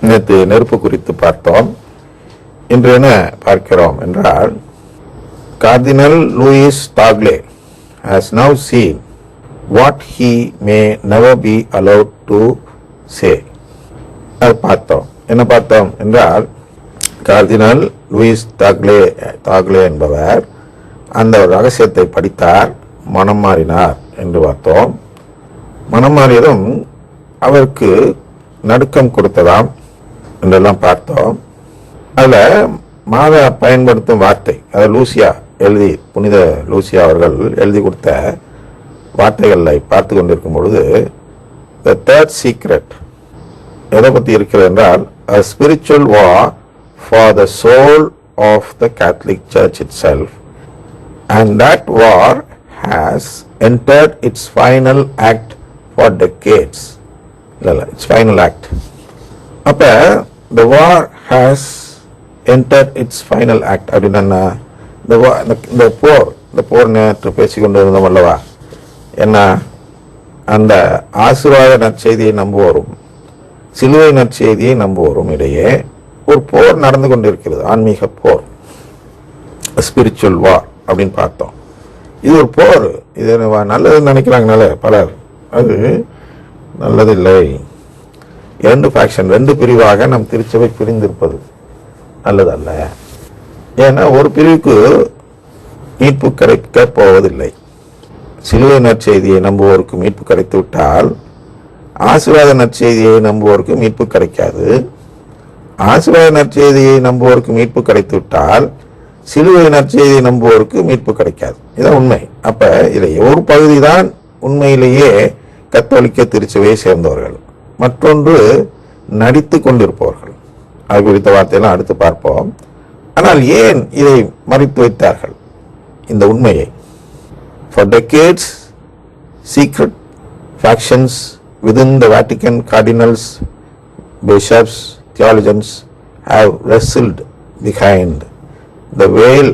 நேற்று நெருப்பு குறித்து பார்த்தோம். இன்று என்ன பார்க்கிறோம் என்றால், cardinal Luis Tagle has now seen what he may never be allowed to say. அது பார்த்தோம். என்ன பார்த்தோம் என்றால், கார்டினல் லூயிஸ் டாக்லே என்பவர் அந்த ரகசியத்தை படித்தார், மனம் மாறினார் என்று பார்த்தோம். மனம் மாறியதும் அவருக்கு நடுக்கம் கொடுத்ததாம் என்றெல்லாம் பார்த்தோம். அதில் மாதா பயன்படுத்தும் வார்த்தை, அதை லூசியா எழுதி, புனித லூசியா அவர்கள் எழுதி கொடுத்த வார்த்தைகளை பார்த்து கொண்டிருக்கும் பொழுது, த தேர்ட் சீக்ரெட் எதை பற்றி இருக்கிறது என்றால், a spiritual war for the soul of the Catholic Church itself, and that war has entered its final act for decades. Its final act. அப்ப the war has entered its final act அப்படின்னா, இந்த போர் நேற்று பேசிக்கொண்டு இருந்தோம் அல்லவா, என்ன, அந்த ஆசீர்வாத நற்செய்தியை நம்புவோரும் சிலுவை நற்செய்தியை நம்புவோரும் இடையே ஒரு போர் நடந்து கொண்டிருக்கிறது, ஆன்மீக போர், ஸ்பிரிச்சுவல் வார் அப்படின்னு பார்த்தோம். இது ஒரு போர், இது நல்லதுன்னு நினைக்கிறாங்கனால பலர், அது நல்லதில்லை. இரண்டு ஃபேக்ஷன், ரெண்டு பிரிவாக நம் திருச்சபை பிரிந்திருப்பது நல்லதல்ல. ஏன்னா ஒரு பிரிவுக்கு மீட்பு கிடைக்க போவதில்லை. சிலுவை நற்செய்தியை நம்புவோருக்கு மீட்பு கிடைத்து விட்டால் ஆசீர்வாத நற்செய்தியை நம்புவோருக்கு மீட்பு கிடைக்காது. ஆசீர்வாத நற்செய்தியை நம்புவோருக்கு மீட்பு கிடைத்து விட்டால் சிலுவை நற்செய்தியை நம்புவோருக்கு மீட்பு கிடைக்காது. இதுதான் உண்மை. அப்ப இதில் ஒரு பகுதி தான் உண்மையிலேயே கத்தோலிக்க திருச்சபையை சேர்ந்தவர்கள், மற்றொன்று நடித்து கொண்டிருப்பவர்கள். அது குறித்த வார்த்தையெல்லாம் அடுத்து பார்ப்போம். ஆனால் ஏன் இதை மறைத்து வைத்தார்கள் இந்த உண்மையை? For decades, secret factions within the Vatican, cardinals, bishops, theologians have wrestled behind the veil.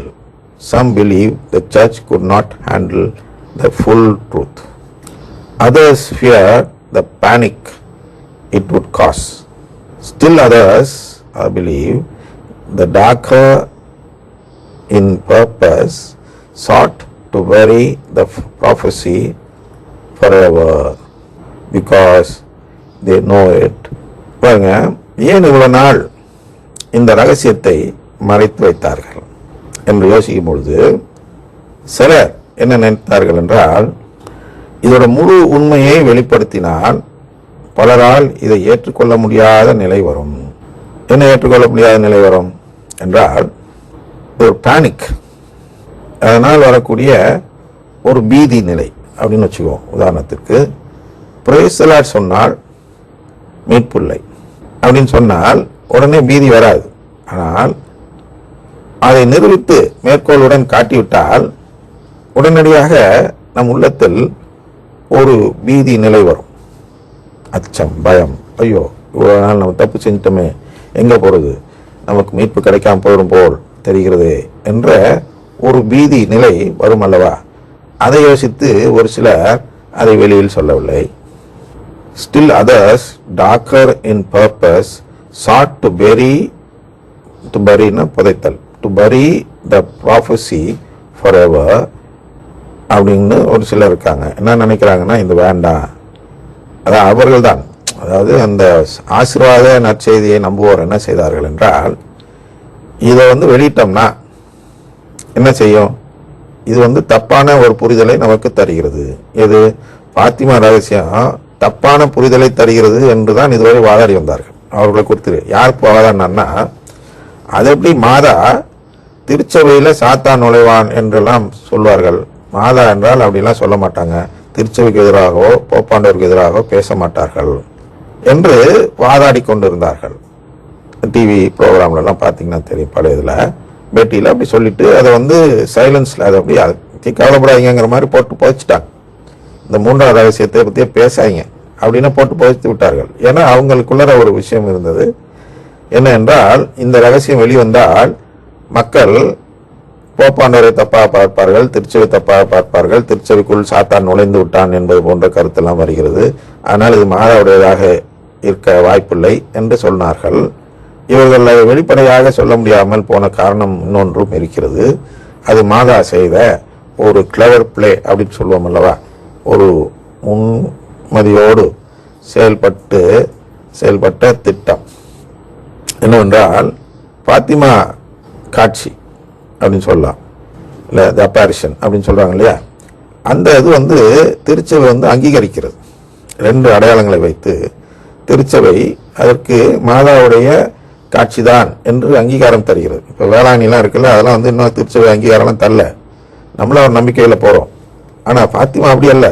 Some believe the church could not handle the full truth. Others fear the panic it would cause. Still others, I believe, the darker in purpose sought to bury the prophecy forever because they know it. பாருங்க, ஏன் இவ்வளவு நாள் இந்த ரகசியத்தை மறைத்து வைத்தார்கள் என்று யோசிக்கும் பொழுது சிலர் என்ன நினைத்தார்கள் என்றால், இதோட முழு உண்மையை வெளிப்படுத்தினால் பலரால் இதை ஏற்றுக்கொள்ள முடியாத நிலை வரும். என்ன ஏற்றுக்கொள்ள முடியாத நிலை வரும் என்றால், ஒரு பேனிக், அதனால் வரக்கூடிய ஒரு பீதி நிலை அப்படின்னு வச்சுக்குவோம். உதாரணத்திற்கு, பிரைஸ் தி லார்ட் சொன்னால் மீட்பில்லை அப்படின்னு சொன்னால் உடனே பீதி வராது. ஆனால் அதை நிரூபித்து மேற்கோளுடன் காட்டிவிட்டால் உடனடியாக நம் உள்ளத்தில் ஒரு பீதி நிலை வரும். அச்சம், பயம், ஐயோ இவ்வளவு நாள் நம்ம தப்பு செஞ்சிட்டோமே, எங்க போறது, நமக்கு மீட்பு கிடைக்காம போயிடும் போல் தெரிகிறது என்ற ஒரு பீதி நிலை வரும் அல்லவா. அதை யோசித்து ஒரு சிலர் அதை வெளியில் சொல்லவில்லை. Still others, darker in purpose, sought to bury புதைத்தல், to bury the prophecy forever அப்படின்னு ஒரு சிலர் இருக்காங்க. என்ன நினைக்கிறாங்கன்னா, இது வேண்டாம், அதான் அவர்கள் தான், அதாவது அந்த ஆசீர்வாத நற்செய்தியை நம்புவோர் என்ன செய்தார்கள் என்றால், இதை வெளியிட்டோம்னா என்ன செய்யும், இது தப்பான ஒரு புரிதலை நமக்கு தருகிறது. எது, பாத்திமா ரகசியம் தப்பான புரிதலை தருகிறது என்றுதான் இதுவரை வாதாடி வந்தார்கள். அவர்களை குறித்து யார் வாதாடினார்னா, அது எப்படி மாதா திருச்சபையில சாத்தான் நுழைவான் என்றெல்லாம் சொல்வார்கள். மாதா என்றால் அப்படிலாம் சொல்ல மாட்டாங்க, திருச்சபைக்கு எதிராகவோ போப்பாண்டவருக்கு எதிராகவோ பேச மாட்டார்கள் என்று வாதாடி கொண்டிருந்தார்கள். டிவி ப்ரோக்ராம்லாம் பார்த்தீங்கன்னா தெரியும், பழைய இதில் பேட்டியில் அப்படி சொல்லிட்டு அதை சைலன்ஸில் அதை அப்படி கவலைப்படாதீங்கிற மாதிரி போட்டு புதைச்சிட்டாங்க. இந்த மூன்றாவது ரகசியத்தை பற்றியே பேசாங்க அப்படின்னு போட்டு புதைத்து விட்டார்கள். ஏன்னா அவங்களுக்குள்ள ஒரு விஷயம் இருந்தது, என்ன என்றால், இந்த ரகசியம் வெளிவந்தால் மக்கள் போப்பாண்டவரை தப்பாக பார்ப்பார்கள், திருச்சபை தப்பாக பார்ப்பார்கள், திருச்சபைக்குள் சாத்தான் நுழைந்து விட்டான் என்பது போன்ற கருத்தெல்லாம் வருகிறது. ஆனால் இது மாதாவுடையதாக இருக்க வாய்ப்பில்லை என்று சொன்னார்கள். இவர்கள் வெளிப்படையாக சொல்ல முடியாமல் போன காரணம் இன்னொன்றும் இருக்கிறது. அது மாதா செய்த ஒரு கிளவர் பிளே அப்படின்னு சொல்லுவோம் அல்லவா, ஒரு முன்மதியோடு செயல்பட்ட திட்டம். என்னவென்றால், பாத்திமா காட்சி அப்படின்னு சொல்லலாம், இல்லை த அப்பாரிஷன் அப்படின்னு சொல்கிறாங்க இல்லையா, அந்த இது திருச்சபை அங்கீகரிக்கிறது. 2 அடையாளங்களை வைத்து திருச்சபை அதற்கு மாதாவுடைய காட்சி தான் என்று அங்கீகாரம் தருகிறது. இப்போ வேளாண்லாம் இருக்குல்ல, அதெல்லாம் இன்னும் திருச்சபை அங்கீகாரம்லாம் தரல, நம்மளும் ஒரு நம்பிக்கையில் போகிறோம். ஆனால் பாத்திமா அப்படி அல்ல,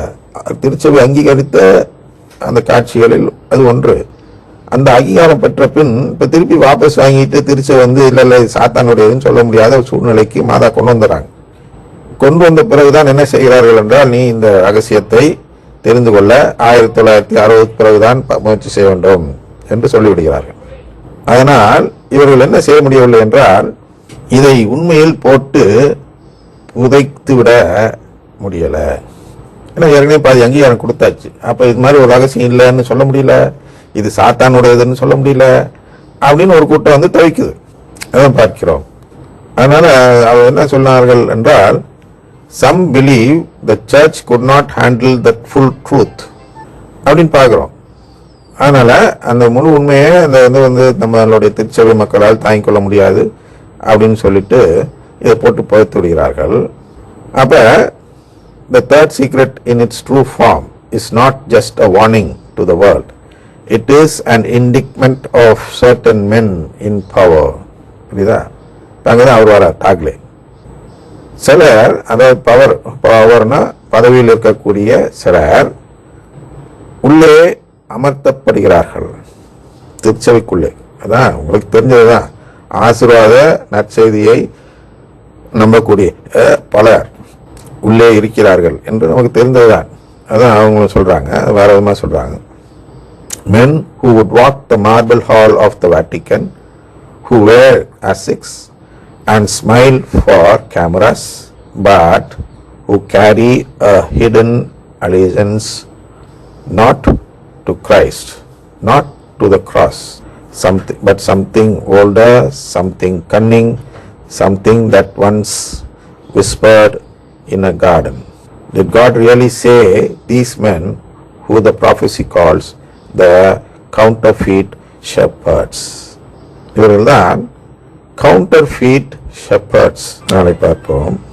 திருச்சபை அங்கீகரித்த அந்த காட்சிகளில் அது ஒன்று. அந்த அங்கீகாரம் பெற்ற பின் இப்போ திருப்பி வாபஸ் வாங்கிட்டு திருச்சபை இல்லை சாத்தானுடையதுன்னு சொல்ல முடியாத சூழ்நிலைக்கு மாதா கொண்டு வந்துடுறாங்க. கொண்டு வந்த பிறகுதான் என்ன செய்கிறார்கள் என்றால், நீ இந்த ரகசியத்தை தெரிந்து கொள்ள 1960 பிறகுதான் முயற்சி செய்ய வேண்டும் என்று சொல்லிவிடுகிறார்கள். அதனால் இவர்கள் என்ன செய்ய முடியவில்லை என்றால், இதை உண்மையில் போட்டு புதைத்து விட முடியலை. ஏன்னா ஏற்கனவே பாதி அங்கீகாரம் கொடுத்தாச்சு. அப்போ இது மாதிரி ஒரு ரகசியம் இல்லைன்னு சொல்ல முடியல, இது சாத்தானுடையதுன்னு சொல்ல முடியல அப்படின்னு ஒரு கூட்டம் தவிக்குது. அதான் பார்க்கிறோம். அதனால அவர் என்ன சொன்னார்கள் என்றால், some believe the church could not handle that full truth அப்படின்னு பார்க்கிறோம். அதனால அந்த முழு உண்மையை அந்த நம்மளுடைய திருச்சபை மக்களால் தாங்கிக் கொள்ள முடியாது அப்படின்னு சொல்லிட்டு இதை போட்டு புதைத்து விடுகிறார்கள். அப்ப the third secret in its true form is not just a warning to the world. It is an indictment of certain men in power. புரியுதா? அங்கதான் அவர் வர டாக்லே. சிலர், அதாவது பவர்னா பதவியில் இருக்கக்கூடிய சிலர் உள்ளே அமர்த்தப்படுகிறார்கள் திருச்சபைக்குள்ளே. அதான் உங்களுக்கு தெரிஞ்சதுதான், ஆசீர்வாத நற்செய்தியை நம்பக்கூடிய பலர் உள்ளே இருக்கிறார்கள் என்று நமக்கு தெரிந்ததுதான். அதான் அவங்களும் சொல்றாங்க, வேற விதமா சொல்றாங்க. Men who would walk the marble hall of the Vatican, who wear asics and smile for cameras, but who carry a hidden allegiance not to Christ, not to the cross, but something older, something cunning, something that once whispered in a garden. Did God really say these men, who the prophecy calls the counterfeit shepherds? இவர்கள்தான் counterfeit shepherds. நாளை பார்ப்போம்.